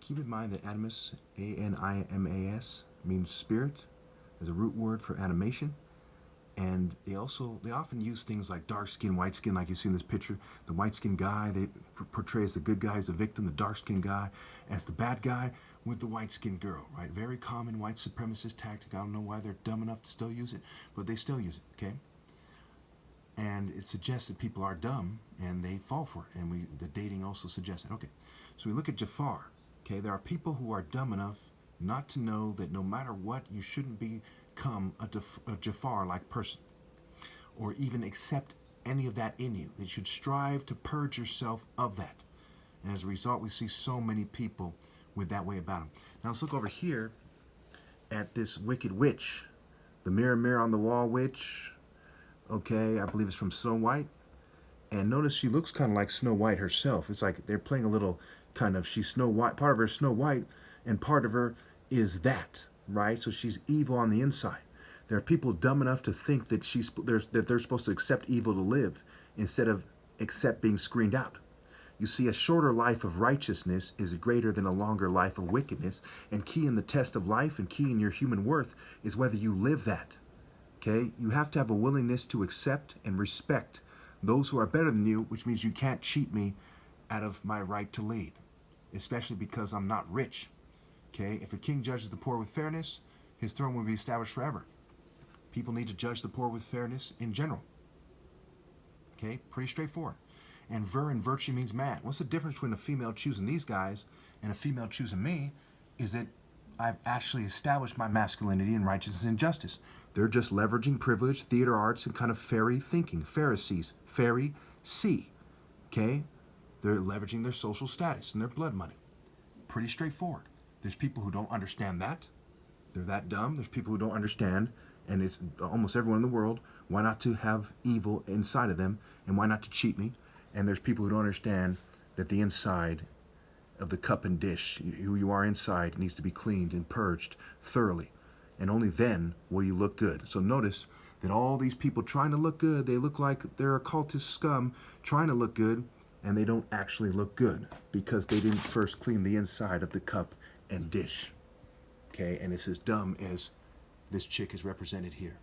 Keep in mind that animus, A-N-I-M-A-S, means spirit, as a root word for animation. And they often use things like dark skin, white skin, like you see in this picture. The white skin guy, they portray as the good guy as the victim, the dark skin guy as the bad guy with the white skin girl, right? Very common white supremacist tactic. I don't know why they're dumb enough to still use it, but they still use it, okay? And it suggests that people are dumb and they fall for it. And the dating also suggests it. Okay, so we look at Jafar. Okay, there are people who are dumb enough not to know that no matter what, you shouldn't become a Jafar-like person or even accept any of that in you. That you should strive to purge yourself of that. And as a result, we see so many people with that way about them. Now let's look over here at this wicked witch, the mirror, mirror on the wall witch. Okay, I believe it's from Snow White. And notice she looks kind of like Snow White herself. It's like they're playing a little kind of, she's Snow White, part of her is Snow White, and part of her is that, right? So she's evil on the inside. There are people dumb enough to think that they're supposed to accept evil to live instead of accept being screened out. You see, a shorter life of righteousness is greater than a longer life of wickedness, and key in the test of life and key in your human worth is whether you live that. Okay, you have to have a willingness to accept and respect those who are better than you, which means you can't cheat me out of my right to lead, especially because I'm not rich. Okay, if a king judges the poor with fairness, his throne will be established forever. People need to judge the poor with fairness in general. Okay, pretty straightforward. And vir and virtue means man. What's the difference between a female choosing these guys and a female choosing me is that I've actually established my masculinity and righteousness and justice. They're just leveraging privilege, theater arts, and kind of fairy thinking. Pharisees. Fairy see. Okay? They're leveraging their social status and their blood money. Pretty straightforward. There's people who don't understand that. They're that dumb. There's people who don't understand, and it's almost everyone in the world, why not to have evil inside of them, and why not to cheat me? And there's people who don't understand that the inside of the cup and dish, who you are inside, needs to be cleaned and purged thoroughly. And only then will you look good. So notice that all these people trying to look good, they look like they're occultist scum trying to look good, and they don't actually look good because they didn't first clean the inside of the cup and dish. Okay, and it's as dumb as this chick is represented here.